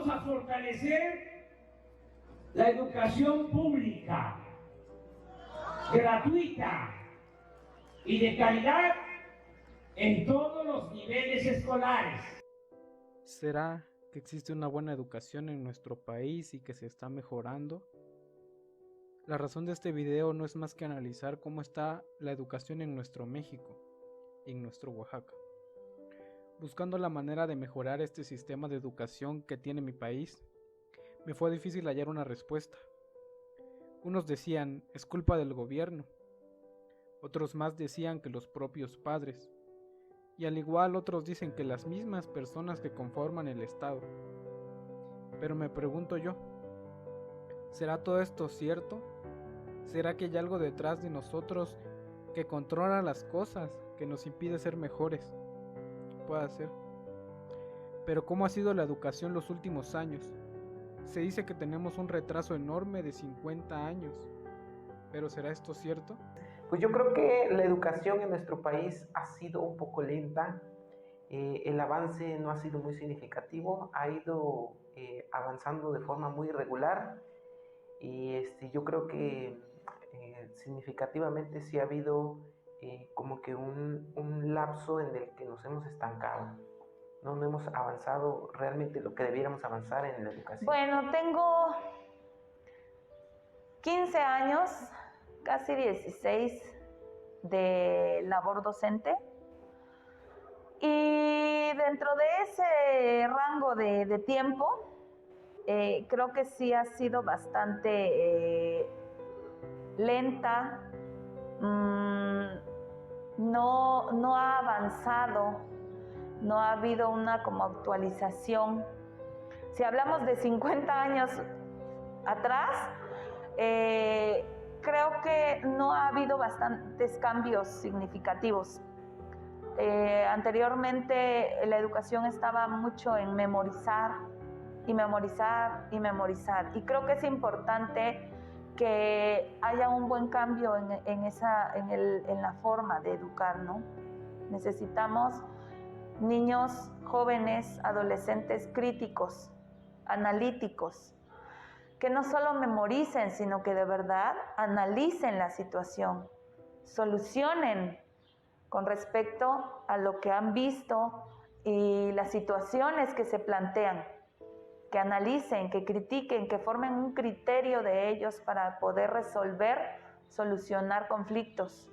Vamos a fortalecer la educación pública, gratuita y de calidad en todos los niveles escolares. ¿Será que existe una buena educación en nuestro país y que se está mejorando? La razón de este video no es más que analizar cómo está la educación en nuestro México y en nuestro Oaxaca, buscando la manera de mejorar este sistema de educación que tiene mi país. Me fue difícil hallar una respuesta. Unos decían, es culpa del gobierno, otros más decían que los propios padres, y al igual otros dicen que las mismas personas que conforman el Estado. Pero me pregunto yo, ¿será todo esto cierto? ¿Será que hay algo detrás de nosotros que controla las cosas, que nos impide ser mejores? Puede ser. Pero ¿cómo ha sido la educación los últimos años? Se dice que tenemos un retraso enorme de 50 años. ¿Pero será esto cierto? Pues yo creo que la educación en nuestro país ha sido un poco lenta. El avance no ha sido muy significativo, ha ido avanzando de forma muy irregular y yo creo que significativamente sí ha habido como que un lapso en el que nos hemos estancado. No hemos avanzado realmente lo que debiéramos avanzar en la educación. Bueno, tengo 15 años, casi 16 de labor docente, y dentro de ese rango de tiempo creo que sí ha sido bastante lenta, no ha avanzado, no ha habido una como actualización. Si hablamos de 50 años atrás, creo que no ha habido bastantes cambios significativos. Anteriormente la educación estaba mucho en memorizar y memorizar y memorizar, y creo que es importante que haya un buen cambio en la forma de educar, ¿no? Necesitamos niños, jóvenes, adolescentes críticos, analíticos, que no solo memoricen, sino que de verdad analicen la situación, solucionen con respecto a lo que han visto y las situaciones que se plantean, que analicen, que critiquen, que formen un criterio de ellos para poder resolver, solucionar conflictos.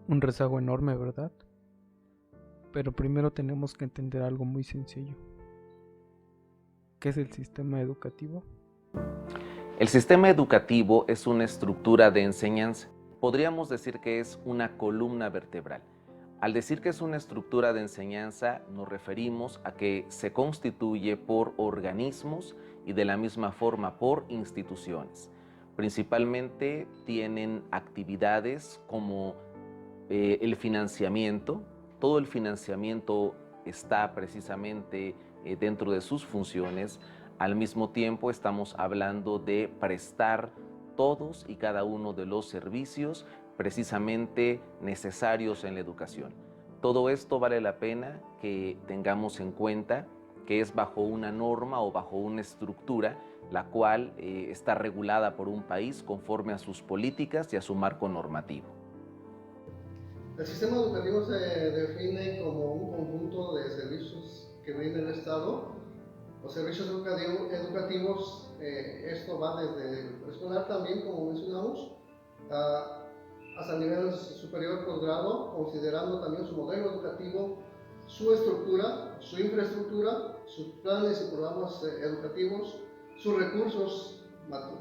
Un rezago enorme, ¿verdad? Pero primero tenemos que entender algo muy sencillo. ¿Qué es el sistema educativo? El sistema educativo es una estructura de enseñanza. Podríamos decir que es una columna vertebral. Al decir que es una estructura de enseñanza, nos referimos a que se constituye por organismos y de la misma forma por instituciones. Principalmente tienen actividades como el financiamiento. Todo el financiamiento está precisamente dentro de sus funciones. Al mismo tiempo estamos hablando de prestar todos y cada uno de los servicios precisamente necesarios en la educación. Todo esto vale la pena que tengamos en cuenta que es bajo una norma o bajo una estructura la cual está regulada por un país conforme a sus políticas y a su marco normativo. El sistema educativo se define como un conjunto de servicios que brinda el Estado. Los servicios educativos, esto va desde el preescolar también, como mencionamos, hasta el nivel superior posgrado, considerando también su modelo educativo, su estructura, su infraestructura, sus planes y programas educativos, sus recursos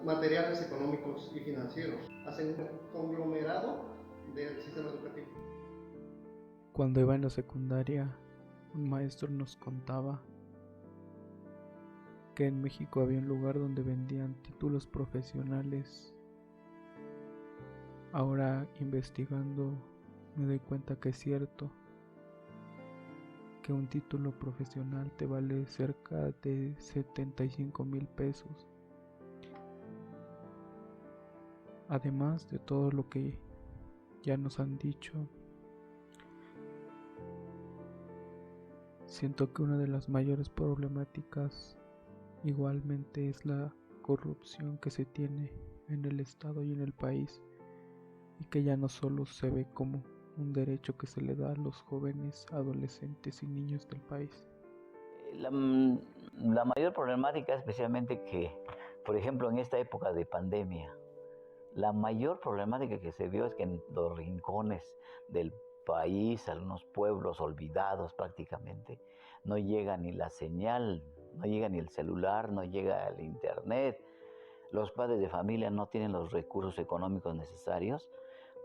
materiales, económicos y financieros. Hacen un conglomerado del sistema educativo. Cuando iba en la secundaria, un maestro nos contaba que en México había un lugar donde vendían títulos profesionales. Ahora, investigando, me doy cuenta que es cierto, que un título profesional te vale cerca de 75,000 pesos. Además de todo lo que ya nos han dicho, Siento que una de las mayores problemáticas igualmente es la corrupción que se tiene en el Estado y en el país, y que ya no solo se ve como un derecho que se le da a los jóvenes, adolescentes y niños del país. La mayor problemática, especialmente que, por ejemplo, en esta época de pandemia, la mayor problemática que se vio es que en los rincones del país, algunos pueblos olvidados prácticamente, no llega ni la señal, no llega ni el celular, no llega el internet. Los padres de familia no tienen los recursos económicos necesarios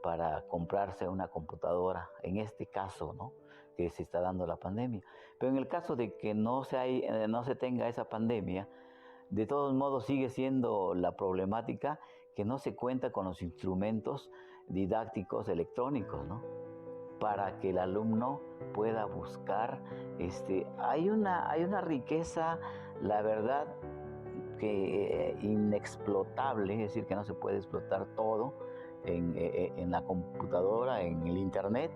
para comprarse una computadora, en este caso, ¿no?, que se está dando la pandemia. Pero en el caso de que no se tenga esa pandemia, de todos modos sigue siendo la problemática que no se cuenta con los instrumentos didácticos electrónicos, ¿no?, para que el alumno pueda buscar. Hay una riqueza, la verdad, que inexplotable, es decir, que no se puede explotar todo en la computadora, en el internet,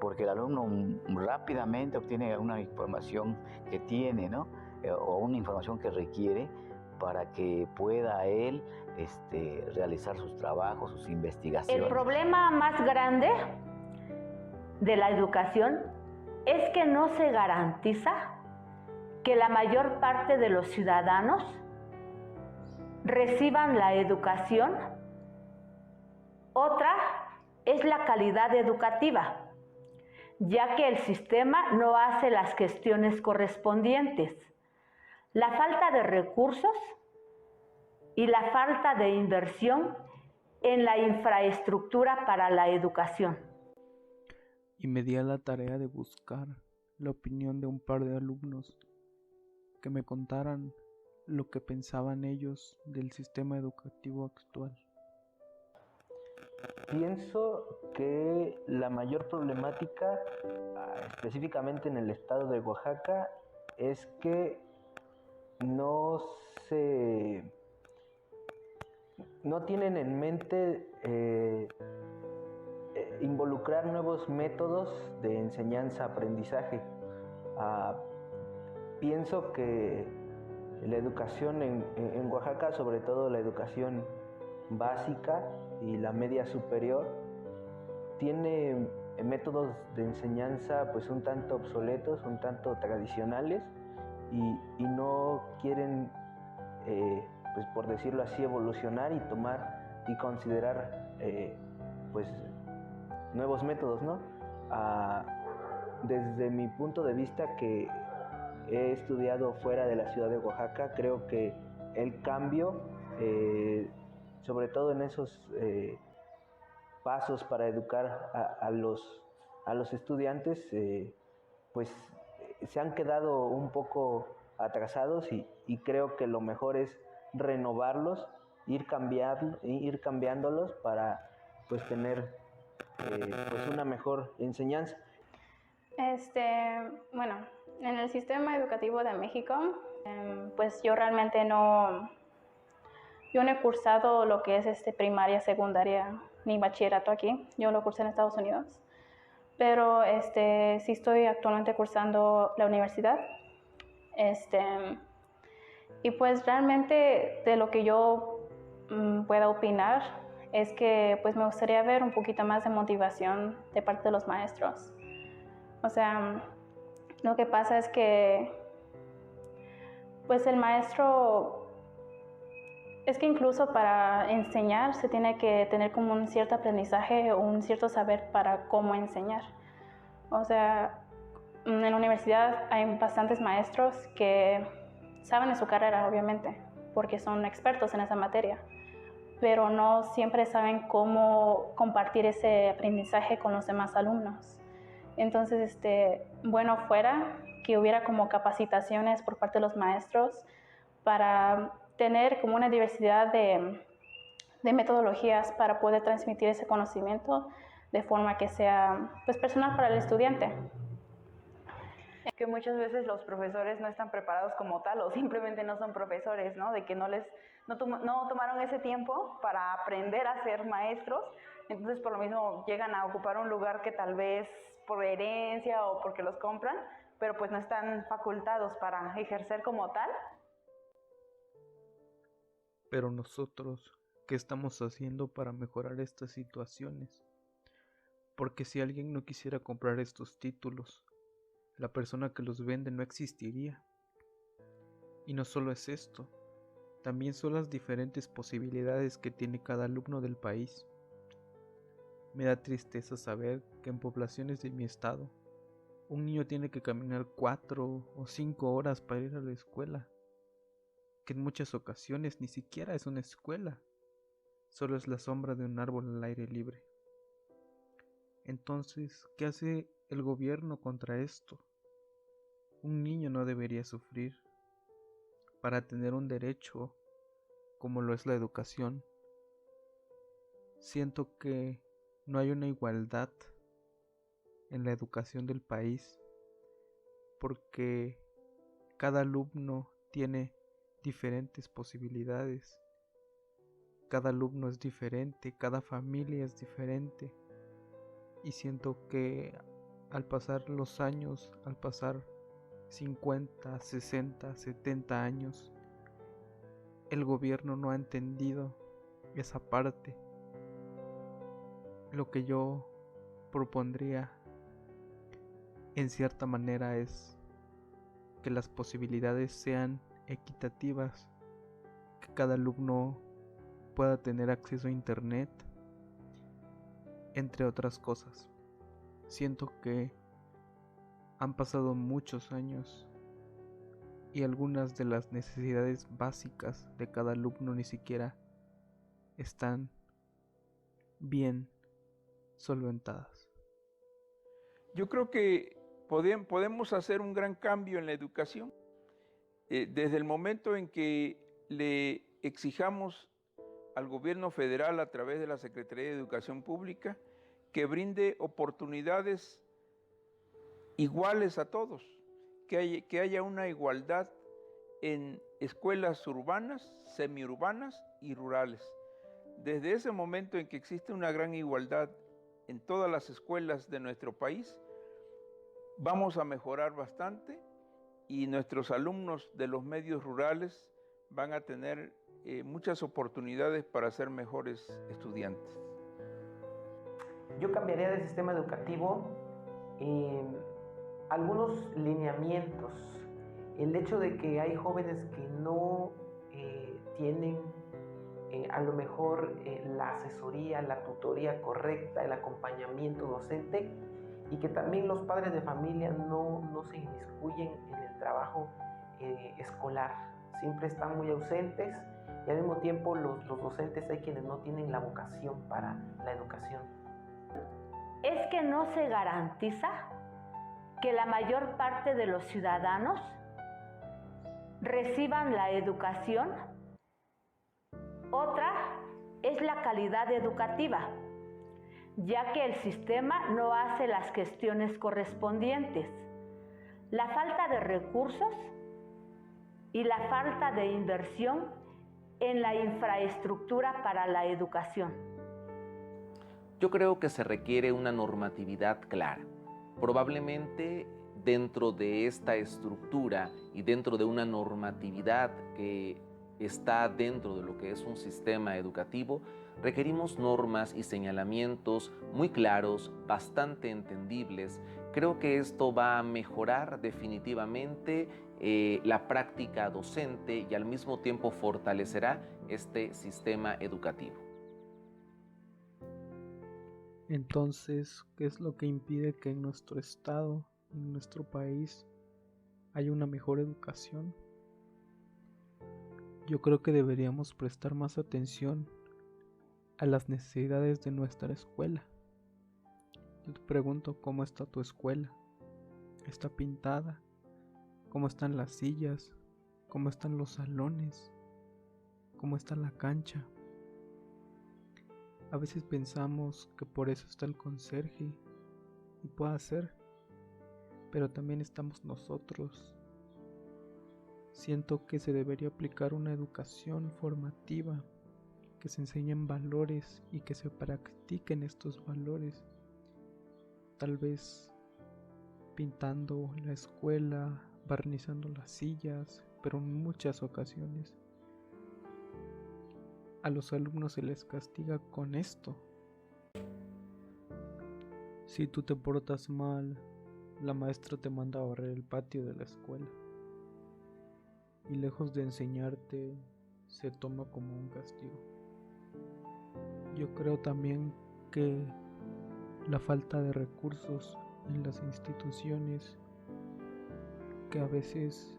porque el alumno rápidamente obtiene una información que tiene, ¿no?, o una información que requiere para que pueda él realizar sus trabajos, sus investigaciones. El problema más grande de la educación es que no se garantiza que la mayor parte de los ciudadanos reciban la educación. Otra es la calidad educativa, ya que el sistema no hace las gestiones correspondientes. La falta de recursos y la falta de inversión en la infraestructura para la educación. Y me di a la tarea de buscar la opinión de un par de alumnos que me contaran lo que pensaban ellos del sistema educativo actual. Pienso que la mayor problemática, específicamente en el estado de Oaxaca, es que no tienen en mente involucrar nuevos métodos de enseñanza-aprendizaje. Pienso que la educación en Oaxaca, sobre todo la educación básica y la media superior, tiene métodos de enseñanza pues un tanto obsoletos, un tanto tradicionales, y no quieren, pues por decirlo así, evolucionar y tomar y considerar pues nuevos métodos, ¿no? Desde mi punto de vista, que he estudiado fuera de la ciudad de Oaxaca, creo que el cambio, sobre todo en esos pasos para educar a los estudiantes, pues se han quedado un poco atrasados, y creo que lo mejor es renovarlos, ir cambiándolos para pues tener pues una mejor enseñanza. Bueno, en el sistema educativo de México, pues yo realmente no he cursado lo que es primaria, secundaria ni bachillerato aquí. Yo lo cursé en Estados Unidos, pero sí estoy actualmente cursando la universidad. Y pues realmente de lo que yo pueda opinar es que pues me gustaría ver un poquito más de motivación de parte de los maestros. O sea, lo que pasa es que pues el maestro, es que incluso para enseñar se tiene que tener como un cierto aprendizaje o un cierto saber para cómo enseñar. O sea, en la universidad hay bastantes maestros que saben de su carrera, obviamente, porque son expertos en esa materia, pero no siempre saben cómo compartir ese aprendizaje con los demás alumnos. Entonces, bueno fuera que hubiera como capacitaciones por parte de los maestros para tener como una diversidad de metodologías para poder transmitir ese conocimiento de forma que sea pues personal para el estudiante. Que muchas veces los profesores no están preparados como tal, o simplemente no son profesores, ¿no? De que no tomaron ese tiempo para aprender a ser maestros. Entonces por lo mismo llegan a ocupar un lugar que tal vez por herencia o porque los compran, pero pues no están facultados para ejercer como tal. Pero nosotros, ¿qué estamos haciendo para mejorar estas situaciones? Porque si alguien no quisiera comprar estos títulos, la persona que los vende no existiría. Y no solo es esto, también son las diferentes posibilidades que tiene cada alumno del país. Me da tristeza saber que en poblaciones de mi estado, un niño tiene que caminar 4 o 5 horas para ir a la escuela, que en muchas ocasiones ni siquiera es una escuela, solo es la sombra de un árbol al aire libre. Entonces, ¿qué hace el gobierno contra esto? Un niño no debería sufrir. Para tener un derecho como lo es la educación, siento que no hay una igualdad en la educación del país, porque cada alumno tiene diferentes posibilidades, cada alumno es diferente, cada familia es diferente, y siento que al pasar los años, al pasar 50, 60, 70 años, el gobierno no ha entendido esa parte. Lo que yo propondría en cierta manera es que las posibilidades sean equitativas, que cada alumno pueda tener acceso a internet, entre otras cosas. Siento que han pasado muchos años y algunas de las necesidades básicas de cada alumno ni siquiera están bien solventadas. Yo creo que podemos hacer un gran cambio en la educación desde el momento en que le exijamos al gobierno federal a través de la Secretaría de Educación Pública que brinde oportunidades iguales a todos, que haya una igualdad en escuelas urbanas, semiurbanas y rurales. Desde ese momento en que existe una gran igualdad en todas las escuelas de nuestro país, vamos a mejorar bastante y nuestros alumnos de los medios rurales van a tener muchas oportunidades para ser mejores estudiantes. Yo cambiaría de sistema educativo algunos lineamientos. El hecho de que hay jóvenes que no tienen a lo mejor la asesoría, la tutoría correcta, el acompañamiento docente, y que también los padres de familia no se inmiscuyen en el trabajo escolar. Siempre están muy ausentes y al mismo tiempo los docentes hay quienes no tienen la vocación para la educación. Es que no se garantiza que la mayor parte de los ciudadanos reciban la educación. Otra es la calidad educativa, ya que el sistema no hace las gestiones correspondientes. La falta de recursos y la falta de inversión en la infraestructura para la educación. Yo creo que se requiere una normatividad clara. Probablemente dentro de esta estructura y dentro de una normatividad que está dentro de lo que es un sistema educativo, requerimos normas y señalamientos muy claros, bastante entendibles. Creo que esto va a mejorar definitivamente la práctica docente y al mismo tiempo fortalecerá este sistema educativo. Entonces, ¿qué es lo que impide que en nuestro estado, en nuestro país, haya una mejor educación? Yo creo que deberíamos prestar más atención a las necesidades de nuestra escuela. Yo te pregunto, ¿cómo está tu escuela? ¿Está pintada? ¿Cómo están las sillas? ¿Cómo están los salones? ¿Cómo está la cancha? A veces pensamos que por eso está el conserje, y puede ser, pero también estamos nosotros. Siento que se debería aplicar una educación formativa, que se enseñen valores y que se practiquen estos valores. Tal vez pintando la escuela, barnizando las sillas, pero en muchas ocasiones a los alumnos se les castiga con esto. Si tú te portas mal, la maestra te manda a barrer el patio de la escuela. Y lejos de enseñarte, se toma como un castigo. Yo creo también que la falta de recursos en las instituciones, que a veces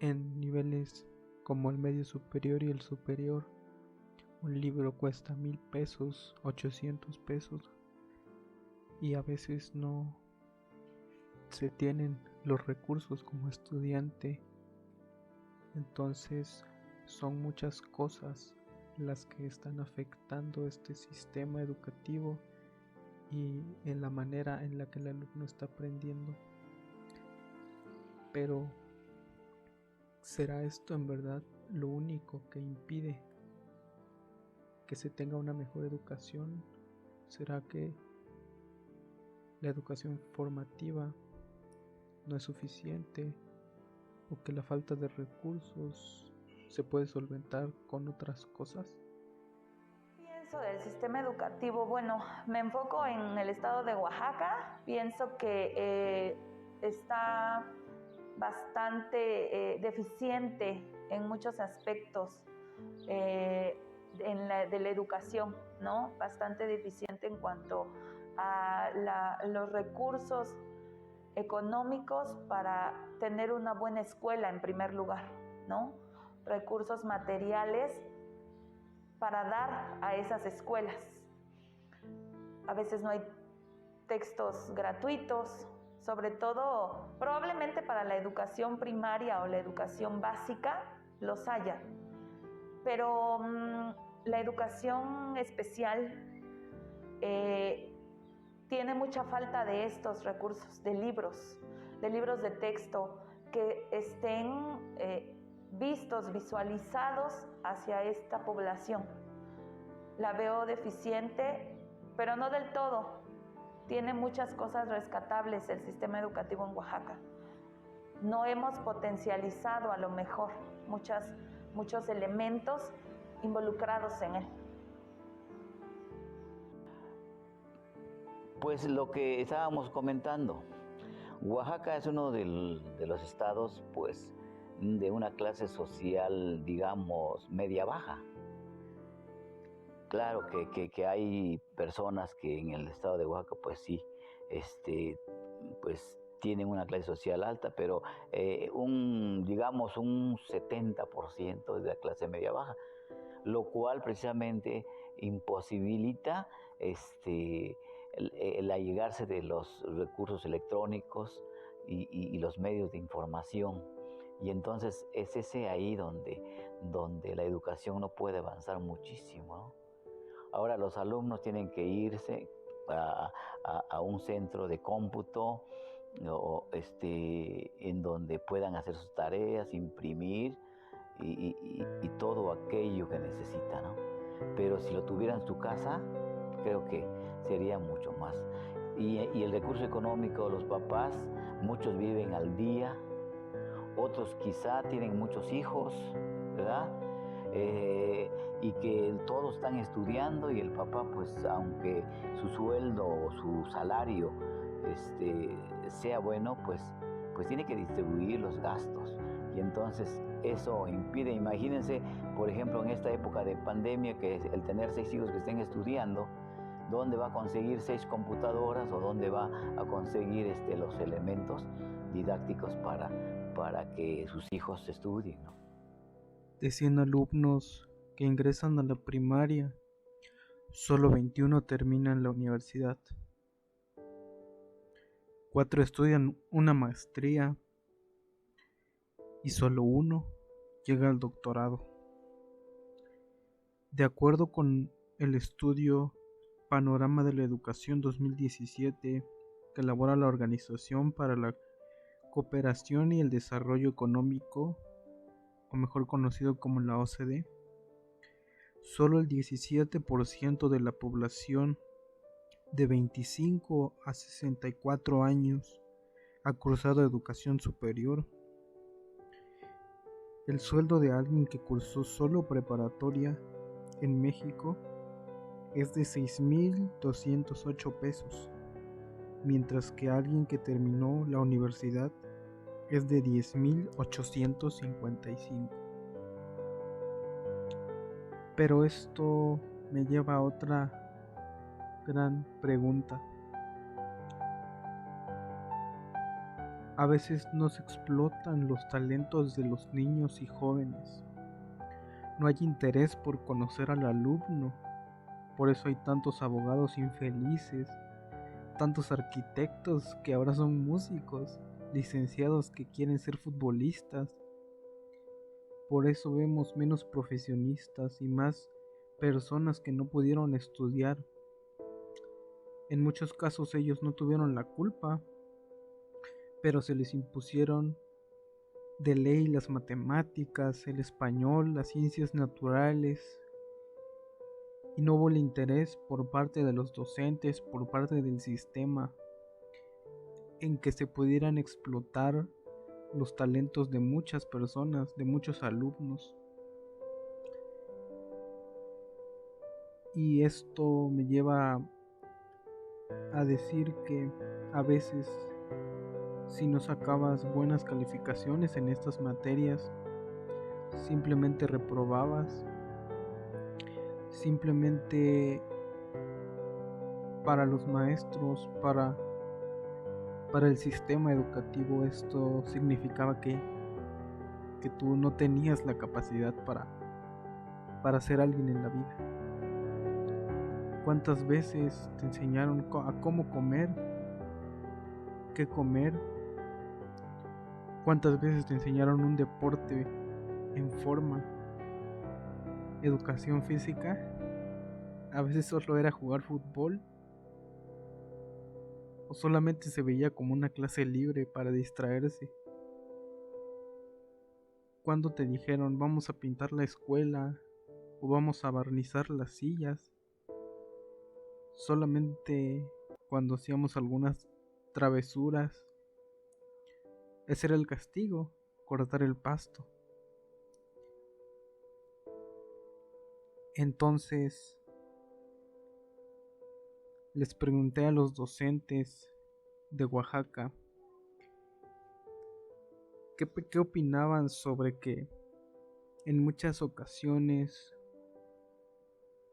en niveles como el medio superior y el superior, un libro cuesta 1,000 pesos, 800 pesos, y a veces no se tienen los recursos como estudiante. Entonces son muchas cosas las que están afectando este sistema educativo y en la manera en la que el alumno está aprendiendo. Pero ¿será esto en verdad lo único que impide que se tenga una mejor educación? ¿Será que la educación formativa no es suficiente? ¿O que la falta de recursos se puede solventar con otras cosas? Pienso del sistema educativo, bueno, me enfoco en el estado de Oaxaca. Pienso que está bastante deficiente en muchos aspectos de la educación, ¿no? Bastante deficiente en cuanto a los recursos económicos para tener una buena escuela en primer lugar, ¿no? Recursos materiales para dar a esas escuelas. A veces no hay textos gratuitos, sobre todo probablemente para la educación primaria o la educación básica los haya, pero la educación especial tiene mucha falta de estos recursos, de libros de texto que estén visualizados hacia esta población. La veo deficiente, pero no del todo. Tiene muchas cosas rescatables el sistema educativo en Oaxaca. No hemos potencializado a lo mejor muchos elementos involucrados en él. Pues lo que estábamos comentando, Oaxaca es uno de los estados, pues, de una clase social, digamos, media-baja. Claro que hay personas que en el estado de Oaxaca, pues sí, pues tienen una clase social alta, pero digamos un 70% es de la clase media-baja, lo cual precisamente imposibilita el allegarse de los recursos electrónicos y los medios de información. Y entonces es ese ahí donde la educación no puede avanzar muchísimo, ¿no? Ahora los alumnos tienen que irse a un centro de cómputo en donde puedan hacer sus tareas, imprimir y todo aquello que necesitan, ¿no? Pero si lo tuvieran en su casa, creo que sería mucho más. Y el recurso económico, los papás, muchos viven al día, otros quizá tienen muchos hijos, ¿verdad? Y que todos están estudiando y el papá, pues aunque su sueldo o su salario sea bueno, pues tiene que distribuir los gastos. Y entonces eso impide, imagínense, por ejemplo, en esta época de pandemia, que el tener 6 hijos que estén estudiando, ¿dónde va a conseguir 6 computadoras o dónde va a conseguir los elementos didácticos para que sus hijos estudien, ¿no? De 100 alumnos que ingresan a la primaria, solo 21 terminan la universidad. 4 estudian una maestría y solo 1 llega al doctorado. De acuerdo con el estudio Panorama de la Educación 2017 que elabora la Organización para la Cooperación y el Desarrollo Económico, o mejor conocido como la OCDE, solo el 17% de la población de 25 a 64 años ha cursado educación superior. El sueldo de alguien que cursó solo preparatoria en México es de 6,208 pesos, mientras que alguien que terminó la universidad es de 10,855. Pero esto me lleva a otra gran pregunta. A veces no se explotan los talentos de los niños y jóvenes. No hay interés por conocer al alumno. Por eso hay tantos abogados infelices, tantos arquitectos que ahora son músicos, licenciados que quieren ser futbolistas. Por eso vemos menos profesionistas y más personas que no pudieron estudiar. En muchos casos ellos no tuvieron la culpa, pero se les impusieron de ley las matemáticas, el español, las ciencias naturales, y no hubo el interés por parte de los docentes, por parte del sistema, en que se pudieran explotar los talentos de muchas personas, de muchos alumnos. Y esto me lleva a decir que a veces, si no sacabas buenas calificaciones en estas materias, simplemente reprobabas. Simplemente para los maestros, para el sistema educativo, esto significaba que tú no tenías la capacidad para ser alguien en la vida. ¿Cuántas veces te enseñaron a cómo comer? ¿Qué comer? ¿Cuántas veces te enseñaron un deporte en forma? Educación física. A veces solo era jugar fútbol, o solamente se veía como una clase libre para distraerse. ¿Cuándo te dijeron vamos a pintar la escuela o vamos a barnizar las sillas? Solamente cuando hacíamos algunas travesuras. Ese era el castigo, cortar el pasto. Entonces les pregunté a los docentes de Oaxaca qué opinaban sobre que en muchas ocasiones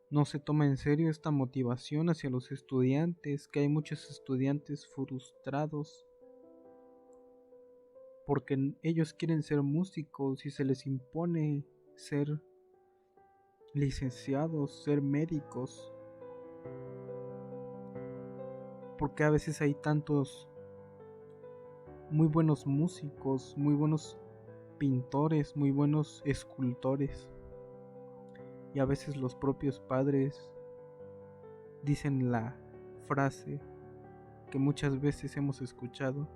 no se toma en serio esta motivación hacia los estudiantes, que hay muchos estudiantes frustrados porque ellos quieren ser músicos y se les impone ser licenciados, ser médicos, porque a veces hay tantos muy buenos músicos, muy buenos pintores, muy buenos escultores, y a veces los propios padres dicen la frase que muchas veces hemos escuchado: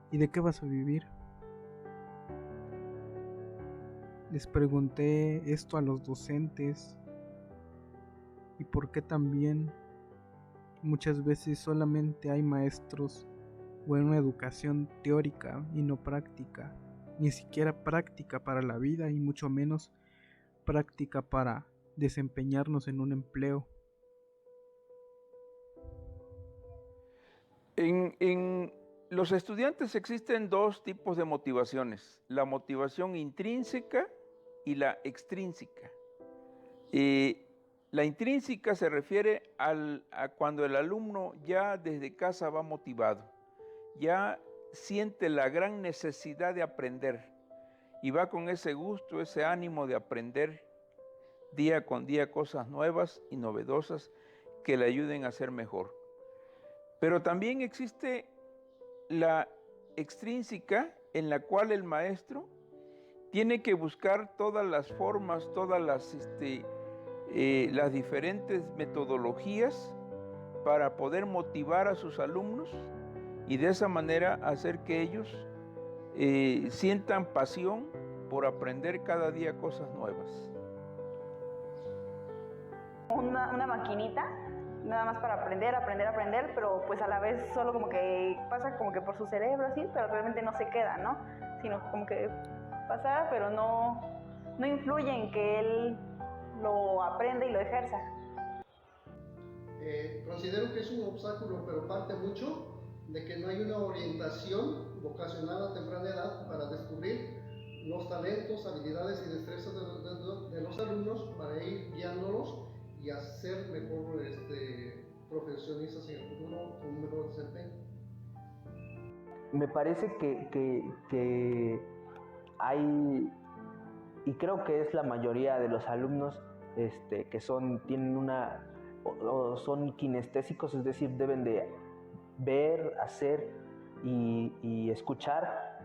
¿y de qué vas a vivir? Les pregunté esto a los docentes y por qué también muchas veces solamente hay maestros o en una educación teórica y no práctica, ni siquiera práctica para la vida y mucho menos práctica para desempeñarnos en un empleo. En los estudiantes existen dos tipos de motivaciones: la motivación intrínseca y la extrínseca. La intrínseca se refiere a cuando el alumno ya desde casa va motivado, ya siente la gran necesidad de aprender y va con ese gusto, ese ánimo de aprender día con día cosas nuevas y novedosas que le ayuden a ser mejor. Pero también existe la extrínseca, en la cual el maestro tiene que buscar todas las formas, todas las diferentes metodologías para poder motivar a sus alumnos y de esa manera hacer que ellos sientan pasión por aprender cada día cosas nuevas. Una maquinita nada más para aprender, pero pues a la vez solo como que pasa como que por su cerebro así, pero realmente no se queda, ¿no? Sino como que pasa, pero no influye en que él lo aprenda y lo ejerza. Considero que es un obstáculo, pero parte mucho de que no hay una orientación vocacional a temprana edad para descubrir los talentos, habilidades y destrezas de los alumnos para ir guiándolos y hacer mejor profesionistas en el futuro con un mejor desempeño. Me parece que hay, y creo que es la mayoría de los alumnos que tienen o son kinestésicos, es decir, deben de ver, hacer y escuchar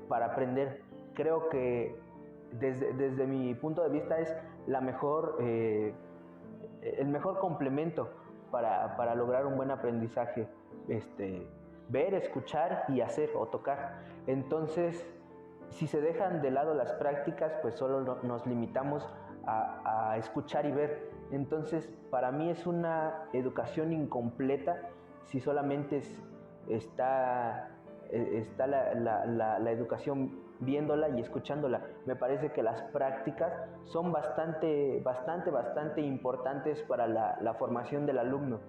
para aprender. Creo que desde mi punto de vista es el mejor complemento para lograr un buen aprendizaje, ver, escuchar y hacer o tocar. Entonces, si se dejan de lado las prácticas, pues solo nos limitamos a escuchar y ver. Entonces, para mí es una educación incompleta si solamente está la educación viéndola y escuchándola. Me parece que las prácticas son bastante importantes para la formación del alumno,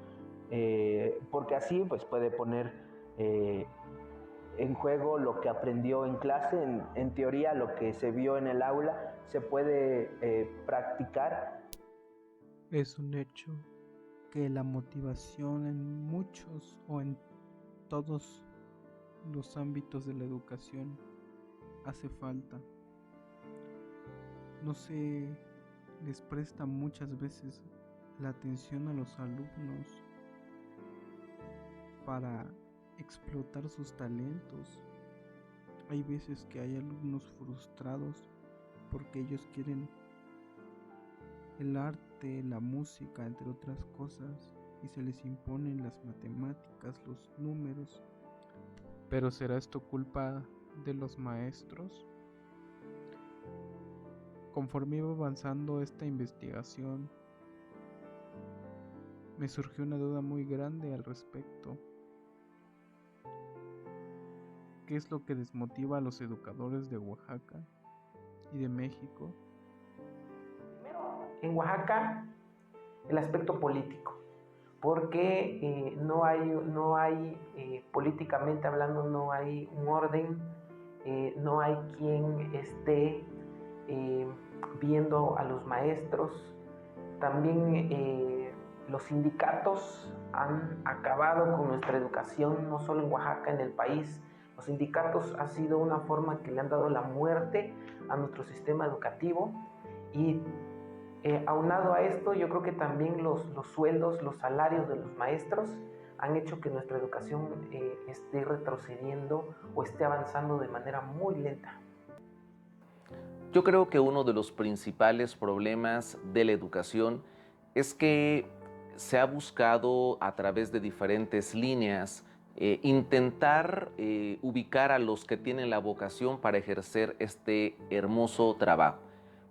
porque así pues puede poner en juego lo que aprendió en clase, en teoría lo que se vio en el aula, se puede practicar. Es un hecho que la motivación en muchos o en todos los ámbitos de la educación hace falta. No se les presta muchas veces la atención a los alumnos para explotar sus talentos. Hay veces que hay alumnos frustrados porque ellos quieren el arte, la música, entre otras cosas, y se les imponen las matemáticas, los números. ¿Pero será esto culpa de los maestros? Conforme iba avanzando esta investigación, me surgió una duda muy grande al respecto. ¿Qué es lo que desmotiva a los educadores de Oaxaca y de México? En Oaxaca, el aspecto político, porque no hay políticamente hablando, no hay un orden, no hay quien esté viendo a los maestros. También los sindicatos han acabado con nuestra educación, no solo en Oaxaca, en el país. Los sindicatos ha sido una forma que le han dado la muerte a nuestro sistema educativo, y aunado a esto, yo creo que también los sueldos, los salarios de los maestros han hecho que nuestra educación esté retrocediendo o esté avanzando de manera muy lenta. Yo creo que uno de los principales problemas de la educación es que se ha buscado a través de diferentes líneas intentar ubicar a los que tienen la vocación para ejercer este hermoso trabajo.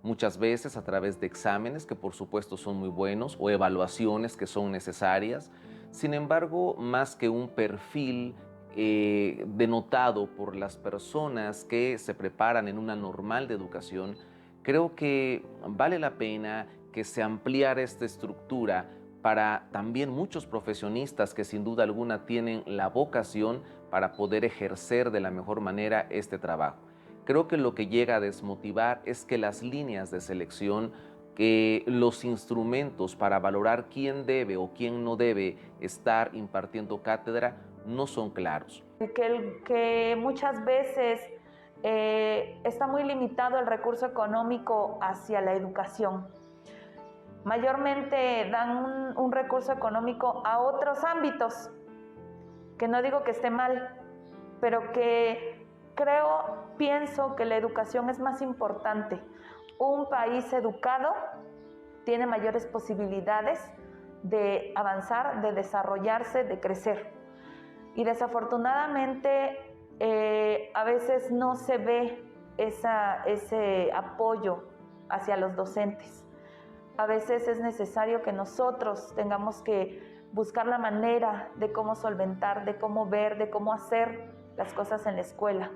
Muchas veces a través de exámenes, que por supuesto son muy buenos, o evaluaciones que son necesarias. Sin embargo, más que un perfil denotado por las personas que se preparan en una normal de educación, creo que vale la pena que se ampliara esta estructura para también muchos profesionistas que sin duda alguna tienen la vocación para poder ejercer de la mejor manera este trabajo. Creo que lo que llega a desmotivar es que las líneas de selección, que los instrumentos para valorar quién debe o quién no debe estar impartiendo cátedra no son claros. Que muchas veces está muy limitado el recurso económico hacia la educación. Mayormente dan un recurso económico a otros ámbitos, que no digo que esté mal, pero que pienso que la educación es más importante. Un país educado tiene mayores posibilidades de avanzar, de desarrollarse, de crecer. Y desafortunadamente a veces no se ve ese apoyo hacia los docentes. A veces es necesario que nosotros tengamos que buscar la manera de cómo solventar, de cómo ver, de cómo hacer las cosas en la escuela.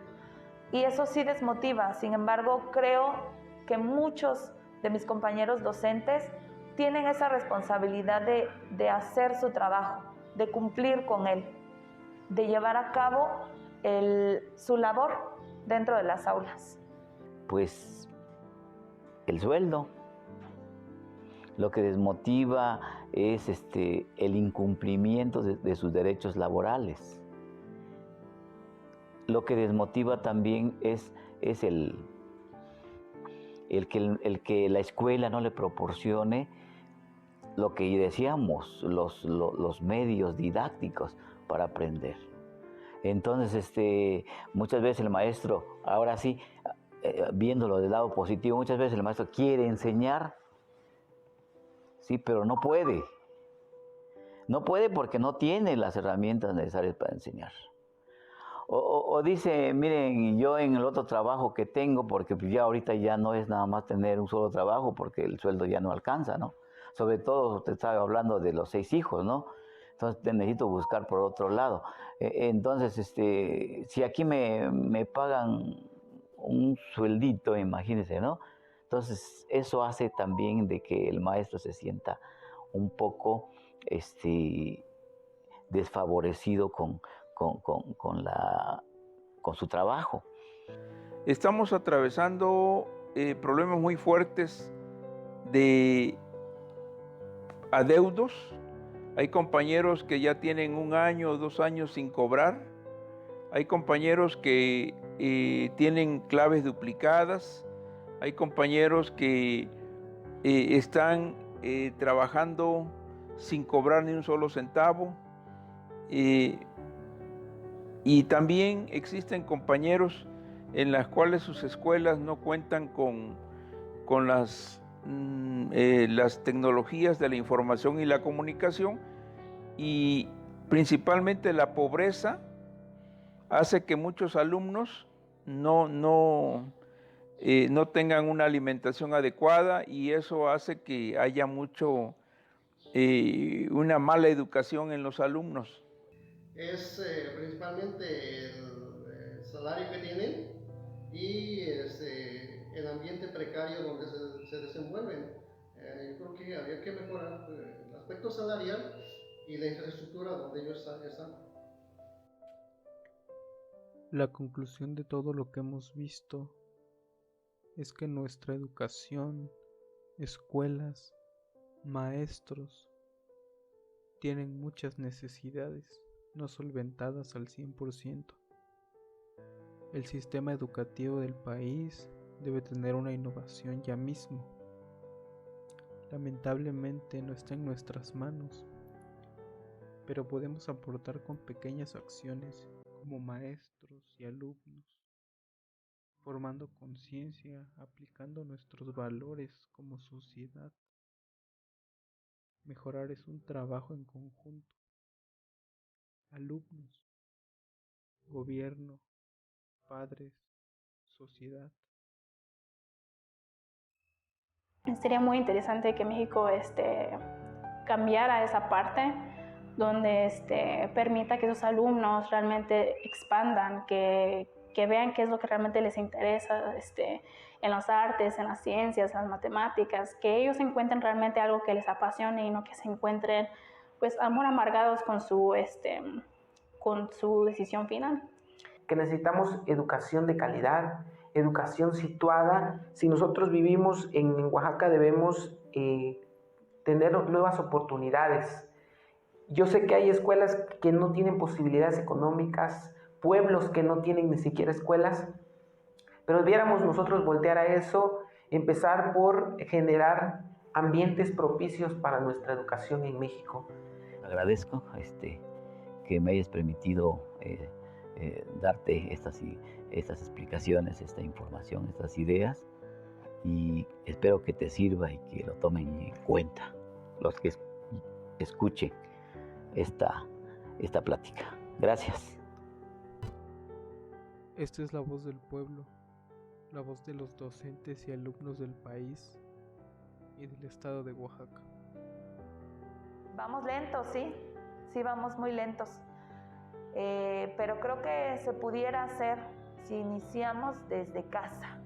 Y eso sí desmotiva. Sin embargo, creo que muchos de mis compañeros docentes tienen esa responsabilidad de hacer su trabajo, de cumplir con él, de llevar a cabo su labor dentro de las aulas. Pues el sueldo. Lo que desmotiva es el incumplimiento de sus derechos laborales. Lo que desmotiva también es el que la escuela no le proporcione lo que decíamos, los medios didácticos para aprender. Entonces, muchas veces el maestro, ahora sí, viéndolo del lado positivo, muchas veces el maestro quiere enseñar, sí, pero no puede. No puede porque no tiene las herramientas necesarias para enseñar. O dice, miren, yo en el otro trabajo que tengo, porque ya ahorita ya no es nada más tener un solo trabajo, porque el sueldo ya no alcanza, ¿no? Sobre todo, usted estaba hablando de los 6 hijos, ¿no? Entonces necesito buscar por otro lado. Entonces, si aquí me pagan un sueldito, imagínense, ¿no? Entonces, eso hace también de que el maestro se sienta un poco desfavorecido con su trabajo. Estamos atravesando problemas muy fuertes de adeudos. Hay compañeros que ya tienen 1 año o 2 años sin cobrar. Hay compañeros que tienen claves duplicadas. Hay compañeros que están trabajando sin cobrar ni un solo centavo. Y también existen compañeros en las cuales sus escuelas no cuentan con las tecnologías de la información y la comunicación, y principalmente la pobreza hace que muchos alumnos no tengan una alimentación adecuada, y eso hace que haya una mala educación en los alumnos. Es principalmente el salario que tienen y el ambiente precario donde se desenvuelven. Yo creo que habría que mejorar el aspecto salarial y la infraestructura donde ellos están. La conclusión de todo lo que hemos visto es que nuestra educación, escuelas, maestros tienen muchas necesidades no solventadas al 100%. El sistema educativo del país debe tener una innovación ya mismo. Lamentablemente no está en nuestras manos, pero podemos aportar con pequeñas acciones como maestros y alumnos, formando conciencia, aplicando nuestros valores como sociedad. Mejorar es un trabajo en conjunto. Alumnos, gobierno, padres, sociedad. Sería muy interesante que México cambiara esa parte donde permita que sus alumnos realmente expandan, que vean qué es lo que realmente les interesa en las artes, en las ciencias, en las matemáticas, que ellos encuentren realmente algo que les apasione y no que se encuentren pues amor amargados con su decisión final. Que necesitamos educación de calidad, educación situada. Si nosotros vivimos en Oaxaca debemos tener nuevas oportunidades. Yo sé que hay escuelas que no tienen posibilidades económicas, pueblos que no tienen ni siquiera escuelas, pero debiéramos nosotros voltear a eso, empezar por generar ambientes propicios para nuestra educación en México. Agradezco que me hayas permitido darte estas explicaciones, esta información, estas ideas, y espero que te sirva y que lo tomen en cuenta los que escuchen esta plática. Gracias. Esta es la voz del pueblo, la voz de los docentes y alumnos del país, y del estado de Oaxaca. Vamos lentos, sí vamos muy lentos, pero creo que se pudiera hacer si iniciamos desde casa.